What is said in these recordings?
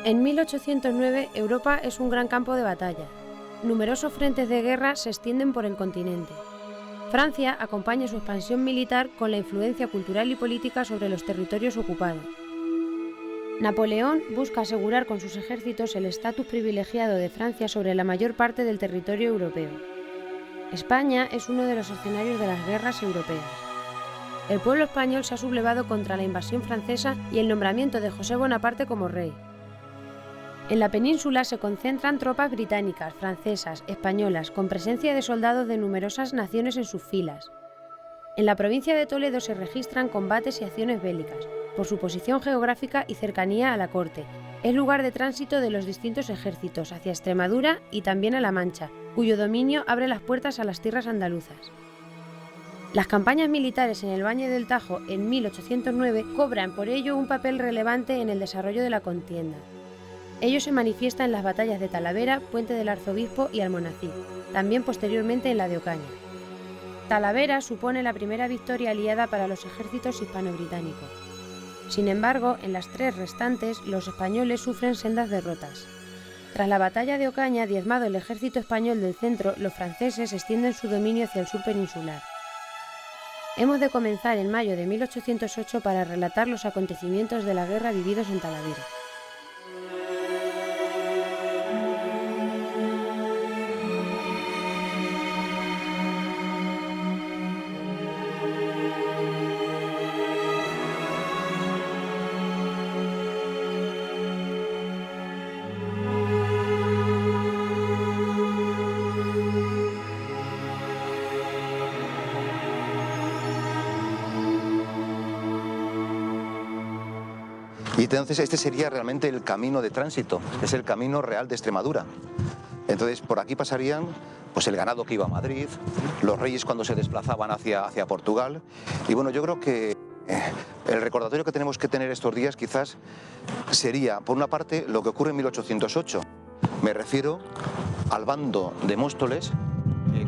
En 1809, Europa es un gran campo de batalla. Numerosos frentes de guerra se extienden por el continente. Francia acompaña su expansión militar con la influencia cultural y política sobre los territorios ocupados. Napoleón busca asegurar con sus ejércitos el estatus privilegiado de Francia sobre la mayor parte del territorio europeo. España es uno de los escenarios de las guerras europeas. El pueblo español se ha sublevado contra la invasión francesa y el nombramiento de José Bonaparte como rey. En la península se concentran tropas británicas, francesas, españolas, con presencia de soldados de numerosas naciones en sus filas. En la provincia de Toledo se registran combates y acciones bélicas, por su posición geográfica y cercanía a la corte. Es lugar de tránsito de los distintos ejércitos hacia Extremadura y también a La Mancha, cuyo dominio abre las puertas a las tierras andaluzas. Las campañas militares en el Valle del Tajo en 1809 cobran por ello un papel relevante en el desarrollo de la contienda. Ello se manifiesta en las batallas de Talavera, Puente del Arzobispo y Almonacid, también posteriormente en la de Ocaña. Talavera supone la primera victoria aliada para los ejércitos hispano-británicos. Sin embargo, en las tres restantes, los españoles sufren sendas derrotas. Tras la batalla de Ocaña, diezmado el ejército español del centro, los franceses extienden su dominio hacia el sur peninsular. Hemos de comenzar en mayo de 1808 para relatar los acontecimientos de la guerra vividos en Talavera. Y entonces este sería realmente el camino de tránsito, es el camino real de Extremadura. Entonces por aquí pasarían pues el ganado que iba a Madrid, los reyes cuando se desplazaban hacia Portugal. Y bueno, yo creo que el recordatorio que tenemos que tener estos días quizás sería, por una parte, lo que ocurre en 1808. Me refiero al bando de Móstoles,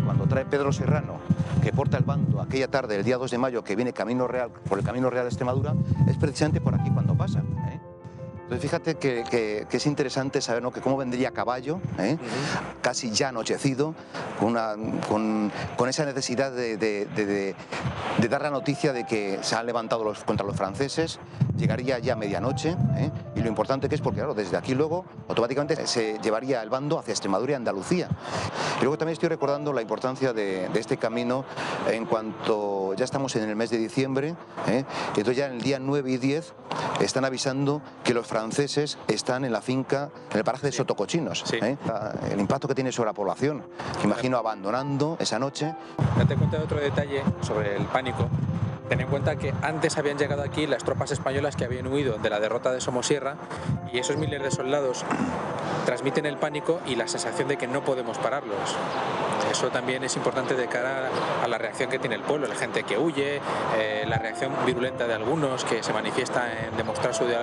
cuando trae Pedro Serrano, que porta el bando aquella tarde, el día 2 de mayo, que viene camino real, por el camino real de Extremadura, es precisamente por aquí cuando pasa. Entonces fíjate que es interesante saber, ¿no?, que cómo vendría a caballo, casi ya anochecido, con esa necesidad de dar la noticia de que se han levantado contra los franceses. Llegaría ya a medianoche, y lo importante que es porque, claro, desde aquí luego automáticamente se llevaría el bando hacia Extremadura y Andalucía. Y luego también estoy recordando la importancia de este camino en cuanto ya estamos en el mes de diciembre, y entonces ya en el día 9 y 10 están avisando que los franceses están en la finca, en el paraje de Sotocochinos. Sí. El impacto que tiene sobre la población, que imagino abandonando esa noche. Date cuenta de otro detalle sobre el pánico. Ten en cuenta que antes habían llegado aquí las tropas españolas que habían huido de la derrota de Somosierra, y esos miles de soldados transmiten el pánico y la sensación de que no podemos pararlos. Eso también es importante de cara a la reacción que tiene el pueblo, la gente que huye, la reacción virulenta de algunos que se manifiesta en demostrar su odio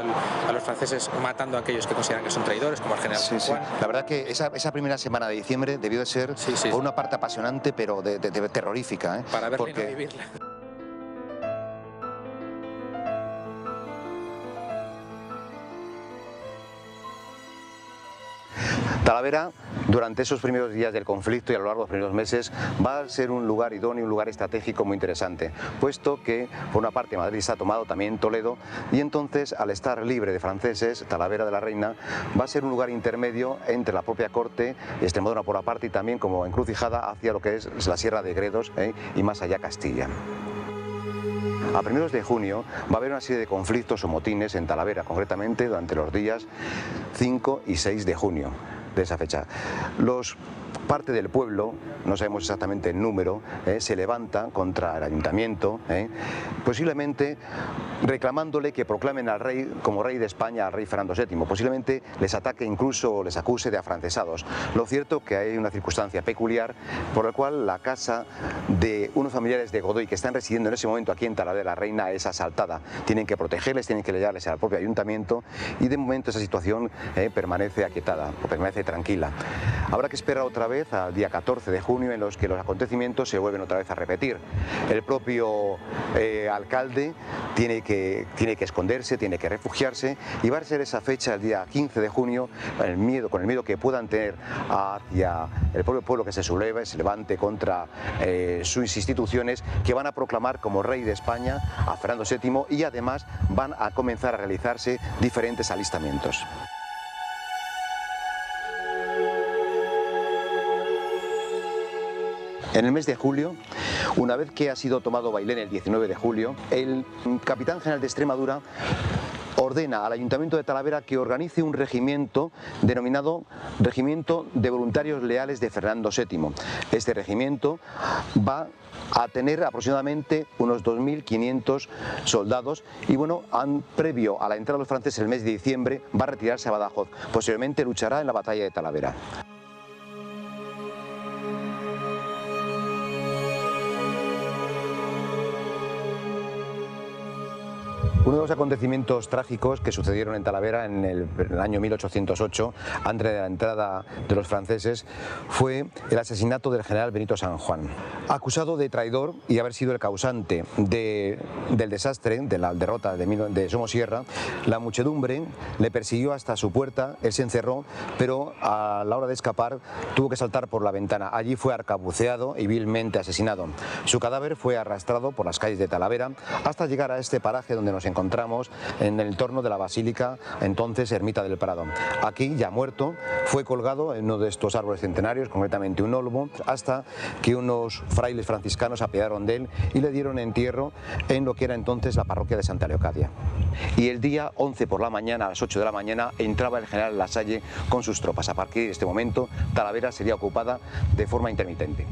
a los franceses matando a aquellos que consideran que son traidores, como el general San Juan. La verdad que esa primera semana de diciembre debió de ser por una parte apasionante, pero de terrorífica. Para verla y no vivirla. Talavera, durante esos primeros días del conflicto y a lo largo de los primeros meses, va a ser un lugar idóneo, un lugar estratégico muy interesante, puesto que por una parte Madrid se ha tomado también Toledo, y entonces al estar libre de franceses, Talavera de la Reina va a ser un lugar intermedio entre la propia corte, Extremadura por aparte, y también como encrucijada hacia lo que es la Sierra de Gredos, y más allá Castilla. A primeros de junio va a haber una serie de conflictos o motines en Talavera, concretamente durante los días 5 y 6 de junio de esa fecha. Parte del pueblo, no sabemos exactamente el número, se levanta contra el ayuntamiento, posiblemente reclamándole que proclamen al rey como rey de España, al rey Fernando VII. Posiblemente les ataque, incluso les acuse de afrancesados. Lo cierto que hay una circunstancia peculiar por la cual la casa de unos familiares de Godoy que están residiendo en ese momento aquí en Talavera de la Reina es asaltada. Tienen que protegerles, tienen que llevarles al propio ayuntamiento, y de momento esa situación permanece aquietada, o permanece parece tranquila. Habrá que esperar otra vez al día 14 de junio en los que los acontecimientos se vuelven otra vez a repetir. El propio alcalde tiene que esconderse, tiene que refugiarse, y va a ser esa fecha, el día 15 de junio, con el miedo que puedan tener hacia el propio pueblo que se levante contra sus instituciones, que van a proclamar como rey de España a Fernando VII, y además van a comenzar a realizarse diferentes alistamientos. En el mes de julio, una vez que ha sido tomado Bailén el 19 de julio, el capitán general de Extremadura ordena al Ayuntamiento de Talavera que organice un regimiento denominado Regimiento de Voluntarios Leales de Fernando VII. Este regimiento va a tener aproximadamente unos 2.500 soldados y bueno, previo a la entrada de los franceses el mes de diciembre, va a retirarse a Badajoz. Posteriormente luchará en la batalla de Talavera. Uno de los acontecimientos trágicos que sucedieron en Talavera en el año 1808, antes de la entrada de los franceses, fue el asesinato del general Benito San Juan. Acusado de traidor y haber sido el causante del desastre, de la derrota de Somosierra, la muchedumbre le persiguió hasta su puerta, él se encerró, pero a la hora de escapar tuvo que saltar por la ventana. Allí fue arcabuceado y vilmente asesinado. Su cadáver fue arrastrado por las calles de Talavera hasta llegar a este paraje donde nos encontramos, en el entorno de la basílica, entonces Ermita del Prado. Aquí, ya muerto, fue colgado en uno de estos árboles centenarios, concretamente un olmo, hasta que unos frailes franciscanos se apiadaron de él y le dieron entierro en lo que era entonces la parroquia de Santa Leocadia. Y el día 11 por la mañana, a las 8 de la mañana, entraba el general Lasalle con sus tropas. A partir de este momento, Talavera sería ocupada de forma intermitente.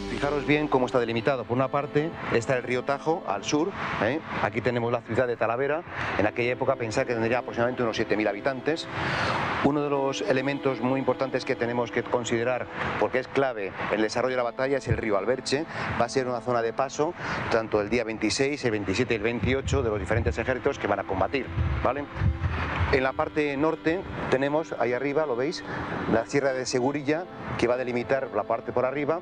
Fijaros bien cómo está delimitado. Por una parte está el río Tajo al sur, aquí tenemos la ciudad de Talavera. En aquella época pensar que tendría aproximadamente unos 7.000 habitantes. Uno de los elementos muy importantes que tenemos que considerar, porque es clave en el desarrollo de la batalla, es el río Alberche. Va a ser una zona de paso tanto el día 26, el 27 y el 28 de los diferentes ejércitos que van a combatir, ¿vale? En la parte norte tenemos, ahí arriba, lo veis, la Sierra de Segurilla, que va a delimitar la parte por arriba,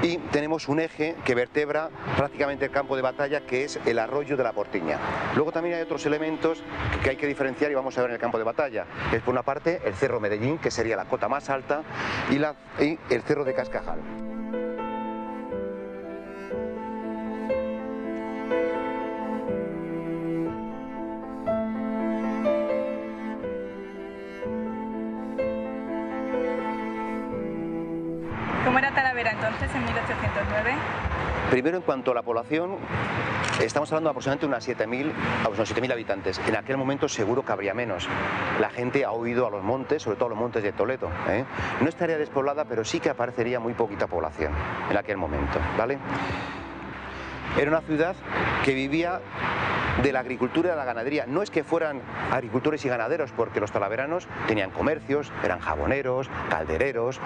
y tenemos un eje que vertebra prácticamente el campo de batalla, que es el arroyo de la Portiña. Luego también hay otros elementos que hay que diferenciar y vamos a ver en el campo de batalla. Es por una parte el Cerro Medellín, que sería la cota más alta, y el Cerro de Cascajal. ¿Cómo era Talavera entonces, en 1809? Primero, en cuanto a la población, estamos hablando de aproximadamente unos 7.000 habitantes. En aquel momento seguro que habría menos. La gente ha huido a los montes, sobre todo a los montes de Toledo, No estaría despoblada, pero sí que aparecería muy poquita población en aquel momento, ¿vale? Era una ciudad que vivía de la agricultura y de la ganadería. No es que fueran agricultores y ganaderos, porque los talaveranos tenían comercios, eran jaboneros, caldereros,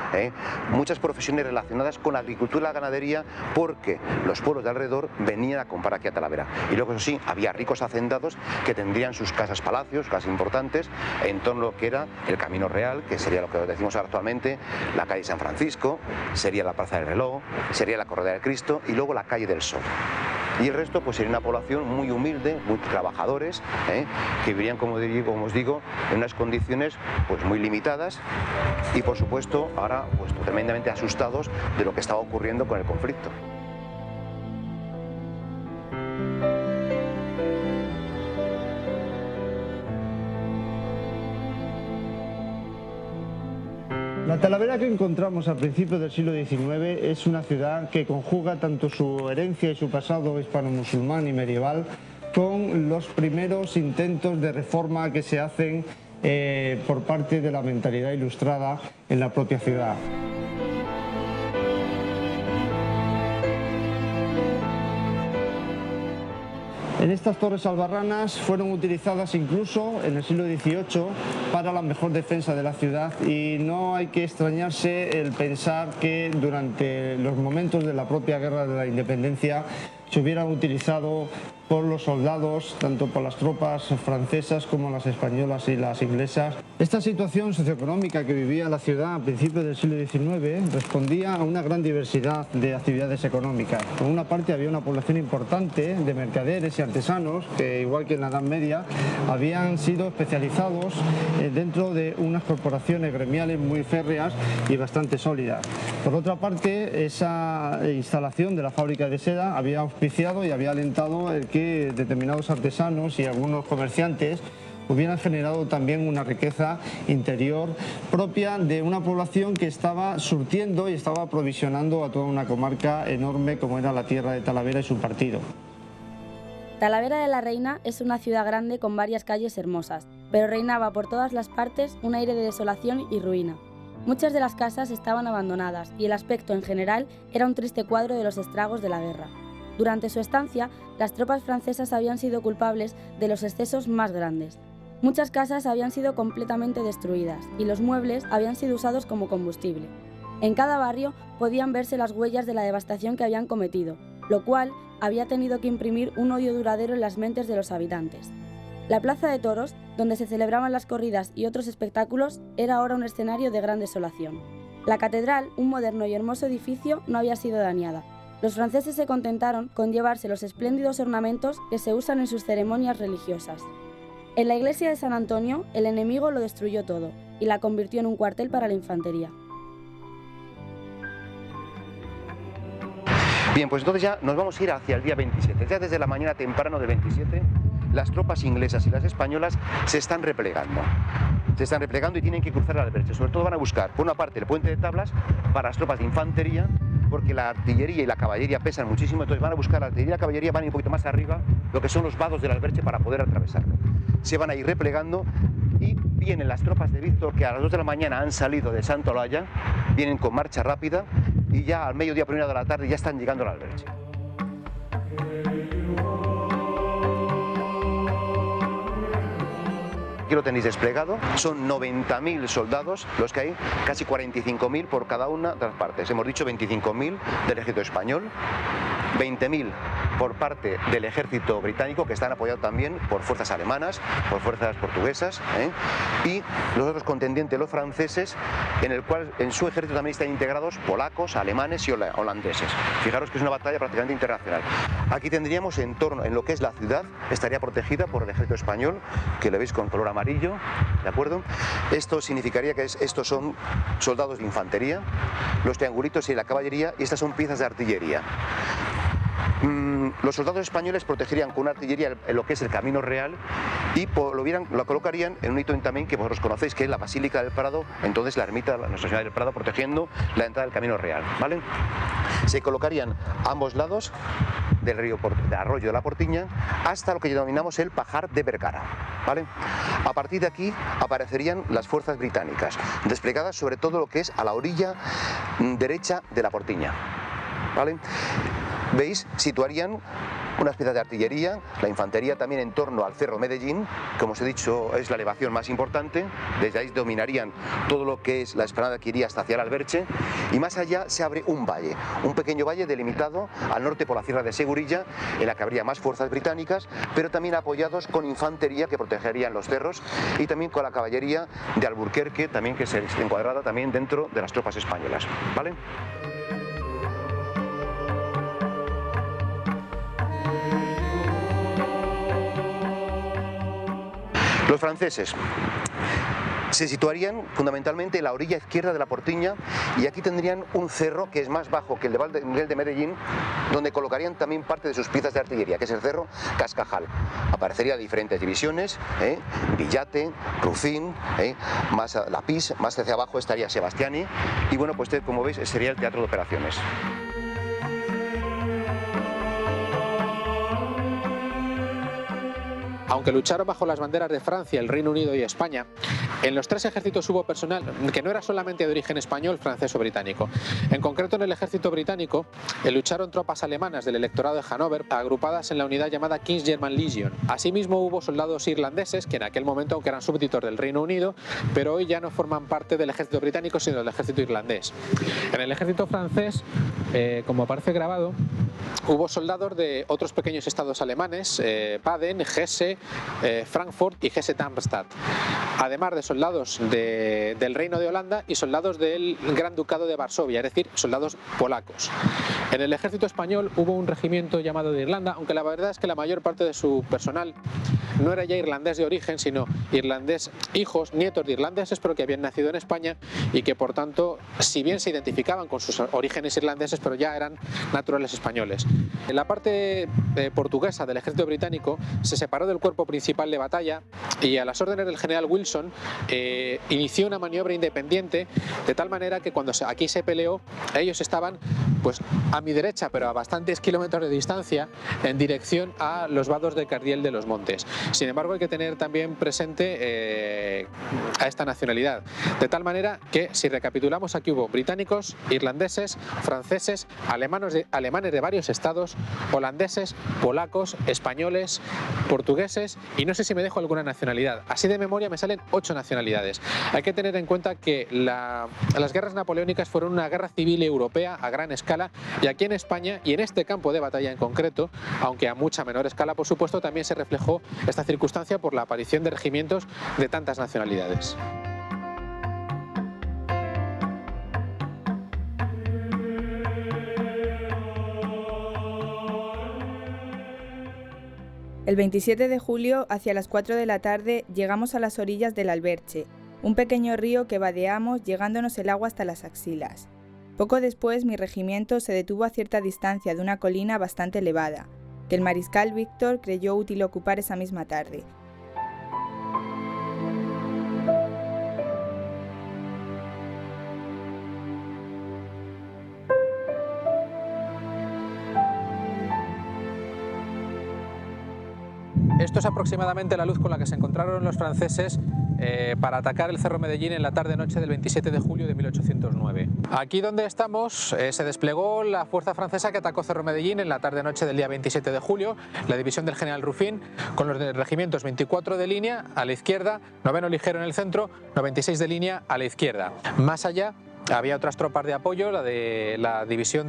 muchas profesiones relacionadas con la agricultura y la ganadería, porque los pueblos de alrededor venían a comprar aquí a Talavera. Y luego, eso sí, había ricos hacendados que tendrían sus casas palacios, casas importantes, en torno a lo que era el Camino Real, que sería lo que decimos actualmente, la calle San Francisco, sería la Plaza del Reloj, sería la Corredera del Cristo y luego la calle del Sol. Y el resto pues sería una población muy humilde, muy trabajadores, que vivirían, como os digo, en unas condiciones pues muy limitadas y por supuesto ahora pues tremendamente asustados de lo que estaba ocurriendo con el conflicto. La Talavera que encontramos a principios del siglo XIX es una ciudad que conjuga tanto su herencia y su pasado hispano-musulmán y medieval con los primeros intentos de reforma que se hacen por parte de la mentalidad ilustrada en la propia ciudad. En estas torres albarranas fueron utilizadas incluso en el siglo XVIII para la mejor defensa de la ciudad, y no hay que extrañarse el pensar que durante los momentos de la propia Guerra de la Independencia se hubieran utilizado por los soldados, tanto por las tropas francesas como las españolas y las inglesas. Esta situación socioeconómica que vivía la ciudad a principios del siglo XIX respondía a una gran diversidad de actividades económicas. Por una parte había una población importante de mercaderes y artesanos que, igual que en la Edad Media, habían sido especializados dentro de unas corporaciones gremiales muy férreas y bastante sólidas. Por otra parte, esa instalación de la fábrica de seda había auspiciado y había alentado el que determinados artesanos y algunos comerciantes hubieran generado también una riqueza interior propia de una población que estaba surtiendo y estaba aprovisionando a toda una comarca enorme como era la tierra de Talavera y su partido. Talavera de la Reina es una ciudad grande con varias calles hermosas, pero reinaba por todas las partes un aire de desolación y ruina. Muchas de las casas estaban abandonadas y el aspecto en general era un triste cuadro de los estragos de la guerra. Durante su estancia, las tropas francesas habían sido culpables de los excesos más grandes. Muchas casas habían sido completamente destruidas y los muebles habían sido usados como combustible. En cada barrio podían verse las huellas de la devastación que habían cometido, lo cual había tenido que imprimir un odio duradero en las mentes de los habitantes. La plaza de toros, donde se celebraban las corridas y otros espectáculos, era ahora un escenario de gran desolación. La catedral, un moderno y hermoso edificio, no había sido dañada. Los franceses se contentaron con llevarse los espléndidos ornamentos que se usan en sus ceremonias religiosas. En la iglesia de San Antonio, el enemigo lo destruyó todo y la convirtió en un cuartel para la infantería. Bien, pues entonces ya nos vamos a ir hacia el día 27. Ya desde la mañana temprano del 27, las tropas inglesas y las españolas se están replegando. Se están replegando y tienen que cruzar el Alberche. Sobre todo van a buscar, por una parte, el puente de tablas para las tropas de infantería, porque la artillería y la caballería pesan muchísimo, entonces van a buscar la artillería y la caballería, van a ir un poquito más arriba, lo que son los vados del Alberche para poder atravesarlo. Se van a ir replegando y vienen las tropas de Víctor, que a las 2 de la mañana han salido de Santa Olalla, vienen con marcha rápida y ya al mediodía, primera de la tarde, ya están llegando al Alberche. Aquí lo tenéis desplegado, son 90.000 soldados los que hay, casi 45.000 por cada una de las partes. Hemos dicho 25.000 del ejército español, 20.000 por parte del ejército británico, que están apoyados también por fuerzas alemanas, por fuerzas portuguesas, y los otros contendientes, los franceses, en el cual en su ejército también están integrados polacos, alemanes y holandeses. Fijaros que es una batalla prácticamente internacional. Aquí tendríamos en torno, en lo que es la ciudad, estaría protegida por el ejército español, que lo veis con color amarillo, ¿de acuerdo? Esto significaría que estos son soldados de infantería, los triangulitos y la caballería, y estas son piezas de artillería. Los soldados españoles protegerían con una artillería en lo que es el Camino Real y lo colocarían en un hito también que vosotros conocéis, que es la Basílica del Prado, entonces la ermita de Nuestra Señora del Prado, protegiendo la entrada del Camino Real, ¿vale? Se colocarían a ambos lados del arroyo de la Portiña hasta lo que denominamos el Pajar de Vergara, ¿vale? A partir de aquí aparecerían las fuerzas británicas, desplegadas sobre todo lo que es a la orilla derecha de la Portiña, ¿vale? ¿Veis? Situarían unas piezas de artillería, la infantería también en torno al Cerro Medellín, como os he dicho es la elevación más importante, desde ahí dominarían todo lo que es la explanada que iría hasta hacia el Alberche, y más allá se abre un valle, un pequeño valle delimitado al norte por la Sierra de Segurilla, en la que habría más fuerzas británicas, pero también apoyados con infantería que protegerían los cerros, y también con la caballería de Alburquerque, también que se encuadrada también dentro de las tropas españolas, ¿vale? Los franceses se situarían fundamentalmente en la orilla izquierda de la Portiña, y aquí tendrían un cerro que es más bajo que el de Medellín, donde colocarían también parte de sus piezas de artillería, que es el cerro Cascajal. Aparecerían diferentes divisiones, Villate, Rufín, más Lapís, más hacia abajo estaría Sebastiani, y bueno, pues como veis sería el teatro de operaciones. aunque lucharon bajo las banderas de Francia, el Reino Unido y España, en los tres ejércitos hubo personal que no era solamente de origen español, francés o británico. En concreto, en el ejército británico lucharon tropas alemanas del electorado de Hannover, agrupadas en la unidad llamada King's German Legion. Asimismo, hubo soldados irlandeses, que en aquel momento, aunque eran súbditos del Reino Unido, pero hoy ya no forman parte del ejército británico, sino del ejército irlandés. En el ejército francés, como aparece grabado, hubo soldados de otros pequeños estados alemanes, Baden, Hesse, Frankfurt y Hesse-Darmstadt, además de soldados del Reino de Holanda y soldados del Gran Ducado de Varsovia, es decir, soldados polacos. En el ejército español hubo un regimiento llamado de Irlanda, aunque la verdad es que la mayor parte de su personal no era ya irlandés de origen, sino irlandés, hijos, nietos de irlandeses, pero que habían nacido en España y que, por tanto, si bien se identificaban con sus orígenes irlandeses, pero ya eran naturales españoles. En la parte portuguesa del ejército británico se separó del cuerpo principal de batalla y, a las órdenes del general Wilson, inició una maniobra independiente, de tal manera que cuando aquí se peleó, ellos estaban pues a mi derecha, pero a bastantes kilómetros de distancia, en dirección a los vados de Cardiel de los Montes. Sin embargo, hay que tener también presente a esta nacionalidad, de tal manera que, si recapitulamos, aquí hubo británicos, irlandeses, franceses, alemanes de varios estados, holandeses, polacos, españoles, portugueses y no sé si me dejo alguna nacionalidad. Así de memoria me salen 8 nacionalidades. Hay que tener en cuenta que las guerras napoleónicas fueron una guerra civil europea a gran escala, y aquí en España, y en este campo de batalla en concreto, aunque a mucha menor escala por supuesto, también se reflejó esta circunstancia por la aparición de regimientos de tantas nacionalidades. El 27 de julio, hacia las 4 de la tarde, llegamos a las orillas del Alberche, un pequeño río que vadeamos llegándonos el agua hasta las axilas. Poco después, mi regimiento se detuvo a cierta distancia de una colina bastante elevada, que el mariscal Víctor creyó útil ocupar esa misma tarde. Esto es aproximadamente la luz con la que se encontraron los franceses para atacar el Cerro Medellín en la tarde-noche del 27 de julio de 1809. Aquí donde estamos se desplegó la fuerza francesa que atacó Cerro Medellín en la tarde-noche del día 27 de julio, la división del general Ruffin, con los regimientos 24 de línea a la izquierda, 9º ligero en el centro, 96 de línea a la izquierda. Más allá había otras tropas de apoyo, la de la división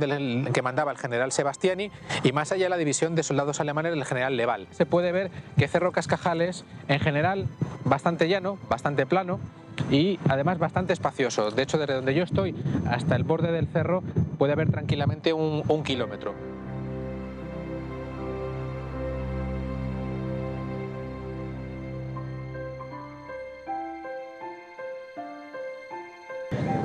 que mandaba el general Sebastiani, y más allá la división de soldados alemanes del general Leval. Se puede ver que Cerro Cascajal en general bastante llano, bastante plano y además bastante espacioso. De hecho, desde donde yo estoy hasta el borde del cerro puede haber tranquilamente un kilómetro.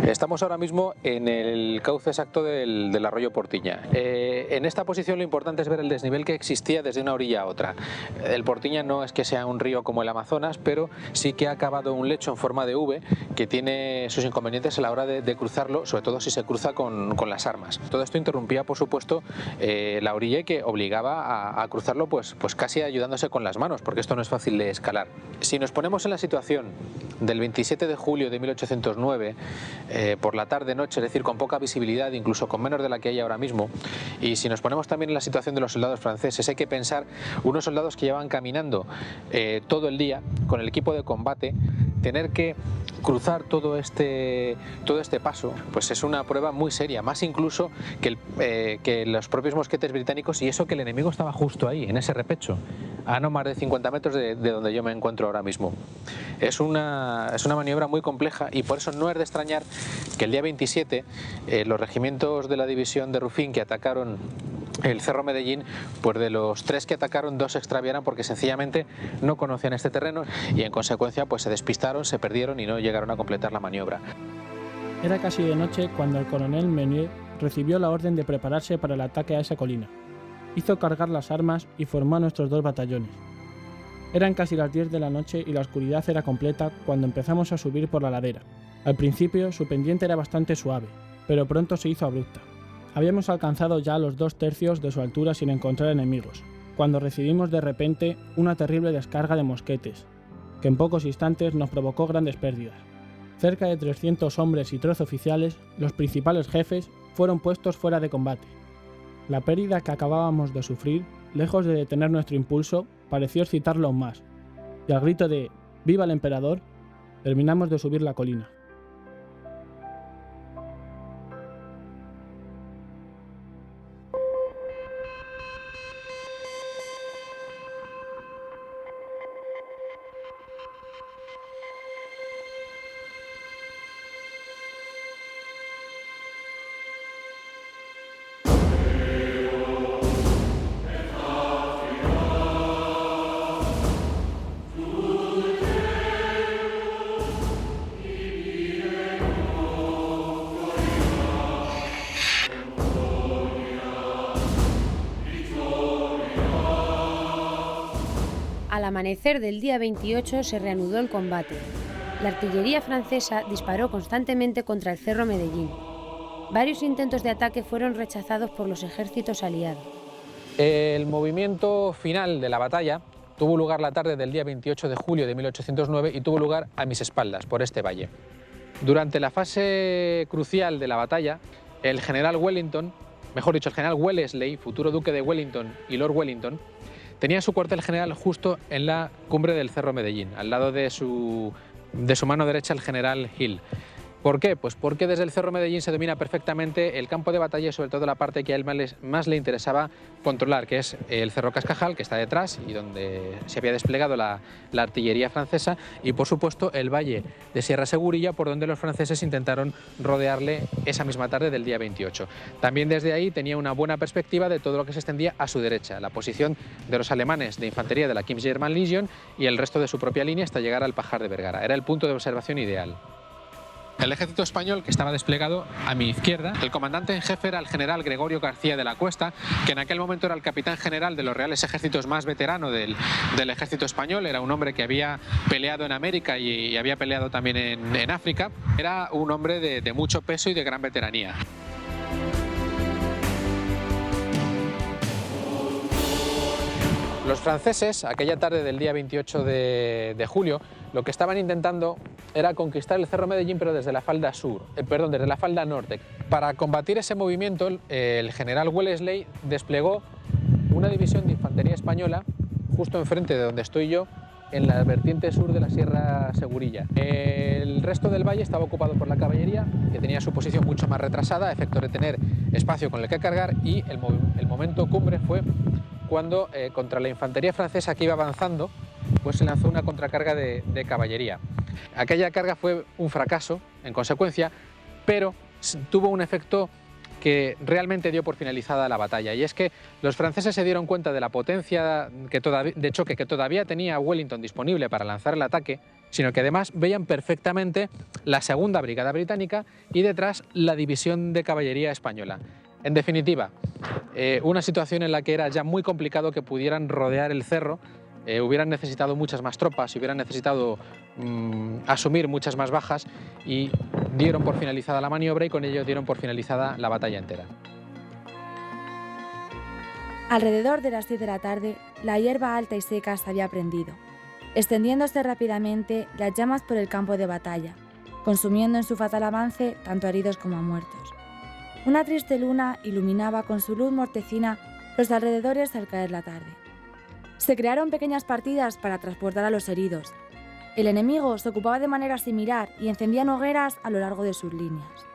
Estamos ahora mismo en el cauce exacto del arroyo Portiña. En esta posición lo importante es ver el desnivel que existía desde una orilla a otra. El Portiña no es que sea un río como el Amazonas, pero sí que ha cavado un lecho en forma de V que tiene sus inconvenientes a la hora de cruzarlo, sobre todo si se cruza con las armas. Todo esto interrumpía, por supuesto, la orilla, que obligaba a cruzarlo pues casi ayudándose con las manos, porque esto no es fácil de escalar. Si nos ponemos en la situación del 27 de julio de 1809, por la tarde-noche, es decir, con poca visibilidad, incluso con menos de la que hay ahora mismo, y si nos ponemos también en la situación de los soldados franceses, hay que pensar unos soldados que llevan caminando todo el día con el equipo de combate, tener que cruzar todo este paso, pues es una prueba muy seria, más incluso que los propios mosquetes británicos, y eso que el enemigo estaba justo ahí, en ese repecho, a no más de 50 metros de donde yo me encuentro ahora mismo. Es una maniobra muy compleja, y por eso no es de extrañar que el día 27 los regimientos de la división de Ruffin que atacaron el Cerro Medellín, pues de los 3 que atacaron, 2 se extraviaran porque sencillamente no conocían este terreno y en consecuencia pues se despistaron, se perdieron y no llegaron a completar la maniobra. Era casi de noche cuando el coronel Meunier recibió la orden de prepararse para el ataque a esa colina. Hizo cargar las armas y formó a nuestros 2 batallones. Eran casi las 10 de la noche y la oscuridad era completa cuando empezamos a subir por la ladera. Al principio su pendiente era bastante suave, pero pronto se hizo abrupta. Habíamos alcanzado ya los 2 tercios de su altura sin encontrar enemigos, cuando recibimos de repente una terrible descarga de mosquetes, que en pocos instantes nos provocó grandes pérdidas. Cerca de 300 hombres y 13 oficiales, los principales jefes, fueron puestos fuera de combate. La pérdida que acabábamos de sufrir, lejos de detener nuestro impulso, pareció excitarlo aún más, y al grito de ¡Viva el emperador!, terminamos de subir la colina. Al amanecer del día 28 se reanudó el combate. La artillería francesa disparó constantemente contra el Cerro Medellín. Varios intentos de ataque fueron rechazados por los ejércitos aliados. El movimiento final de la batalla tuvo lugar la tarde del día 28 de julio de 1809 y tuvo lugar a mis espaldas, por este valle. Durante la fase crucial de la batalla, el general Wellington, mejor dicho, el general Wellesley, futuro duque de Wellington y Lord Wellington, tenía su cuartel general justo en la cumbre del Cerro Medellín, al lado de su mano derecha el general Hill. ¿Por qué? Pues porque desde el Cerro Medellín se domina perfectamente el campo de batalla y sobre todo la parte que a él más le interesaba controlar, que es el Cerro Cascajal, que está detrás y donde se había desplegado la artillería francesa, y por supuesto el valle de Sierra Segurilla, por donde los franceses intentaron rodearle esa misma tarde del día 28. También desde ahí tenía una buena perspectiva de todo lo que se extendía a su derecha, la posición de los alemanes de infantería de la King's German Legion y el resto de su propia línea hasta llegar al Pajar de Vergara. Era el punto de observación ideal. El ejército español que estaba desplegado a mi izquierda, el comandante en jefe era el general Gregorio García de la Cuesta, que en aquel momento era el capitán general de los reales ejércitos más veterano del ejército español. Era un hombre que había peleado en América y había peleado también en África. Era un hombre de mucho peso y de gran veteranía. Los franceses, aquella tarde del día 28 de julio, lo que estaban intentando era conquistar el Cerro Medellín, pero desde la falda desde la falda norte. Para combatir ese movimiento, el general Wellesley desplegó una división de infantería española justo enfrente de donde estoy yo, en la vertiente sur de la Sierra Segurilla. El resto del valle estaba ocupado por la caballería, que tenía su posición mucho más retrasada, a efecto de tener espacio con el que cargar, y el momento cumbre fue cuando contra la infantería francesa que iba avanzando, pues se lanzó una contracarga de caballería. Aquella carga fue un fracaso, en consecuencia, pero tuvo un efecto que realmente dio por finalizada la batalla, y es que los franceses se dieron cuenta de la potencia de choque que todavía tenía Wellington disponible para lanzar el ataque, sino que además veían perfectamente la segunda brigada británica y detrás la división de caballería española. En definitiva, una situación en la que era ya muy complicado que pudieran rodear el cerro. Hubieran necesitado muchas más tropas, hubieran necesitado asumir muchas más bajas, y dieron por finalizada la maniobra y con ello dieron por finalizada la batalla entera. Alrededor de las 10 de la tarde, la hierba alta y seca se había prendido, extendiéndose rápidamente las llamas por el campo de batalla, consumiendo en su fatal avance tanto a heridos como a muertos. Una triste luna iluminaba con su luz mortecina los alrededores al caer la tarde. Se crearon pequeñas partidas para transportar a los heridos. El enemigo se ocupaba de manera similar y encendían hogueras a lo largo de sus líneas.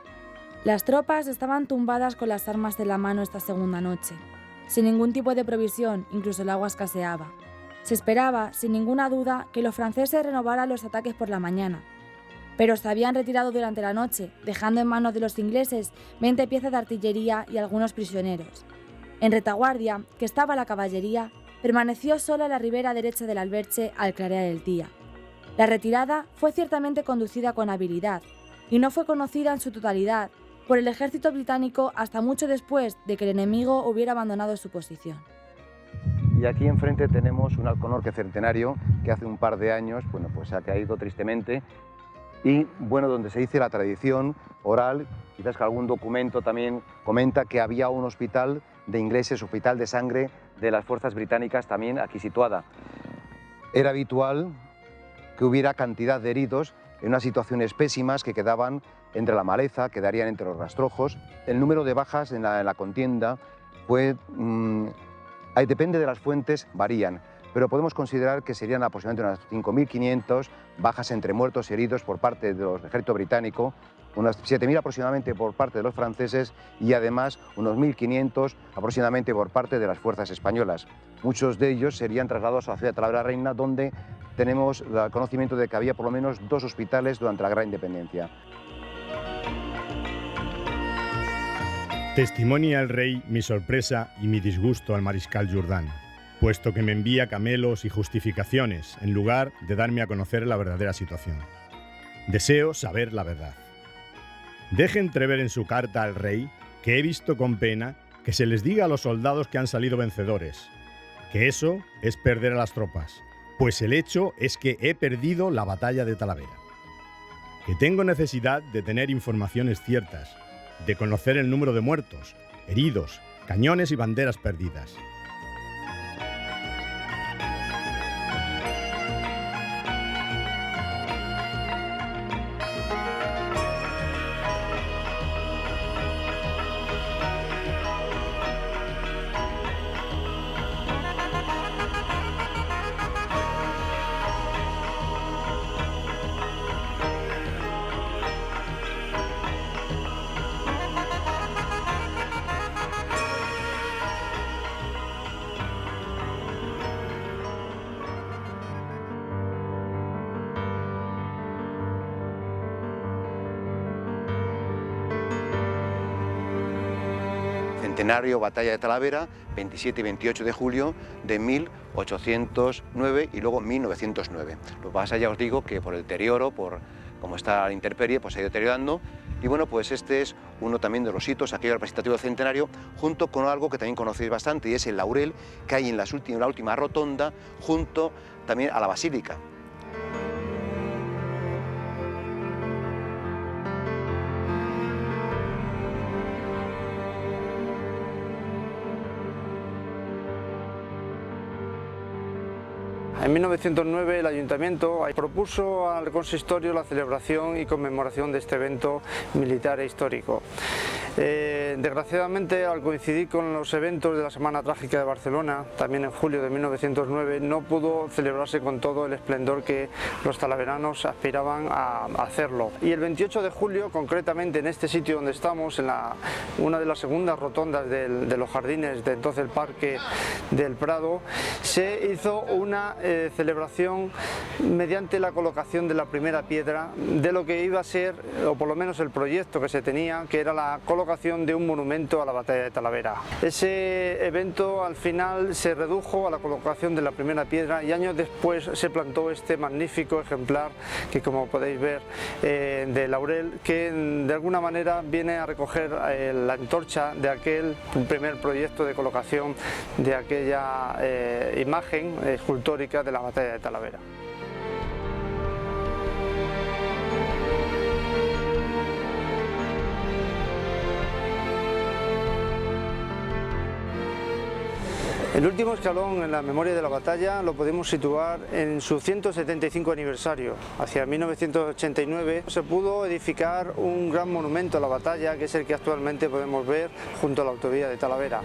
Las tropas estaban tumbadas con las armas en la mano esta segunda noche, sin ningún tipo de provisión, incluso el agua escaseaba. Se esperaba, sin ninguna duda, que los franceses renovaran los ataques por la mañana, pero se habían retirado durante la noche, dejando en manos de los ingleses 20 piezas de artillería y algunos prisioneros. En retaguardia, que estaba la caballería, permaneció sola a la ribera derecha del Alberche al clarear el día. La retirada fue ciertamente conducida con habilidad y no fue conocida en su totalidad por el ejército británico hasta mucho después de que el enemigo hubiera abandonado su posición. Y aquí enfrente tenemos un alcornoque centenario que hace un par de años pues ha caído tristemente, y donde se dice la tradición oral, quizás que algún documento también comenta que había un hospital de ingleses, hospital de sangre de las fuerzas británicas también aquí situada. Era habitual que hubiera cantidad de heridos en unas situaciones pésimas que quedaban entre la maleza, quedarían entre los rastrojos. El número de bajas en la contienda depende de las fuentes, varían, pero podemos considerar que serían aproximadamente unas 5.500 bajas entre muertos y heridos por parte del ejército británico, unas 7.000 aproximadamente por parte de los franceses y además unos 1.500 aproximadamente por parte de las fuerzas españolas. Muchos de ellos serían trasladados a la ciudad de Talavera Reina, donde tenemos el conocimiento de que había por lo menos 2 hospitales durante la Gran Independencia. Testimonia el rey mi sorpresa y mi disgusto al mariscal Jourdan, puesto que me envía camelos y justificaciones en lugar de darme a conocer la verdadera situación. Deseo saber la verdad. Deje entrever en su carta al rey que he visto con pena que se les diga a los soldados que han salido vencedores, que eso es perder a las tropas, pues el hecho es que he perdido la batalla de Talavera. Que tengo necesidad de tener informaciones ciertas, de conocer el número de muertos, heridos, cañones y banderas perdidas. Centenario, Batalla de Talavera, 27 y 28 de julio de 1809 y luego 1909. Lo que pasa, ya os digo, que por el deterioro, por cómo está la intemperie, pues se ha ido deteriorando. Y bueno, pues este es uno también de los hitos, aquello representativo del centenario, junto con algo que también conocéis bastante, y es el laurel que hay en la última rotonda, junto también a la basílica. En 1909 el Ayuntamiento propuso al Consistorio la celebración y conmemoración de este evento militar e histórico. Desgraciadamente, al coincidir con los eventos de la Semana Trágica de Barcelona, también en julio de 1909, no pudo celebrarse con todo el esplendor que los talaveranos aspiraban a hacerlo. Y el 28 de julio, concretamente en este sitio donde estamos, en una de las segundas rotondas de los jardines de entonces el Parque del Prado, se hizo una celebración mediante la colocación de la primera piedra de lo que iba a ser, o por lo menos el proyecto que se tenía, que era la colocación de un monumento a la batalla de Talavera. Ese evento al final se redujo a la colocación de la primera piedra y años después se plantó este magnífico ejemplar que, como podéis ver, de laurel, que de alguna manera viene a recoger la antorcha de aquel primer proyecto de colocación de aquella imagen escultórica de la batalla de Talavera. El último escalón en la memoria de la batalla lo podemos situar en su 175 aniversario. Hacia 1989 se pudo edificar un gran monumento a la batalla, que es el que actualmente podemos ver junto a la autovía de Talavera.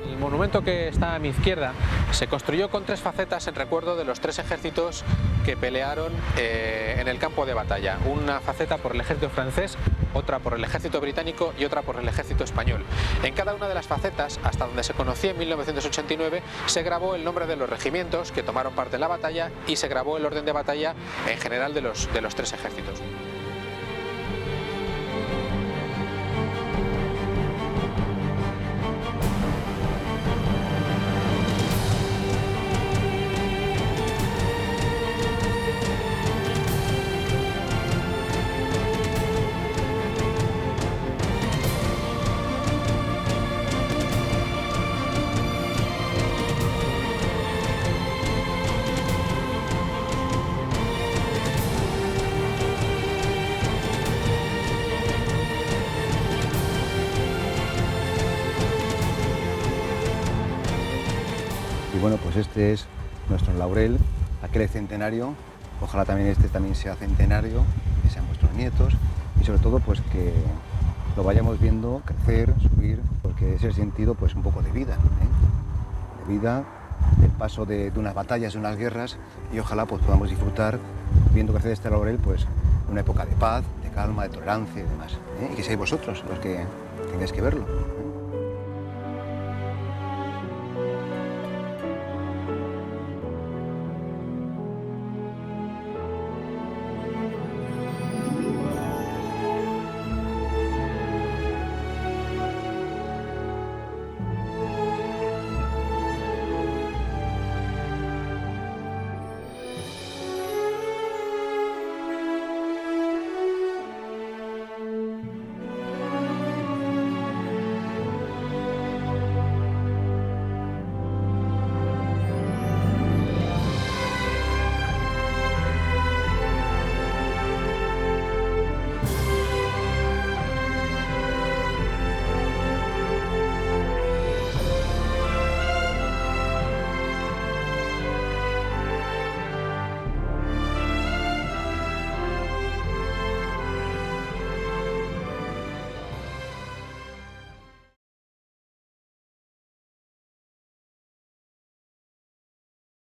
El monumento que está a mi izquierda se construyó con 3 facetas en recuerdo de los 3 ejércitos que pelearon en el campo de batalla. Una faceta por el ejército francés, otra por el ejército británico y otra por el ejército español. En cada una de las facetas, hasta donde se conocía en 1989, se grabó el nombre de los regimientos que tomaron parte en la batalla y se grabó el orden de batalla en general de los 3 ejércitos. bueno, pues este es nuestro laurel, aquel es centenario, ojalá también este también sea centenario, que sean vuestros nietos y sobre todo pues que lo vayamos viendo crecer, subir, porque es el sentido pues un poco de vida, ¿eh? De vida, el paso de unas batallas, de unas guerras y ojalá pues podamos disfrutar viendo crecer este laurel pues en una época de paz, de calma, de tolerancia y demás, ¿eh? Y que seáis vosotros los que tengáis que verlo, ¿eh?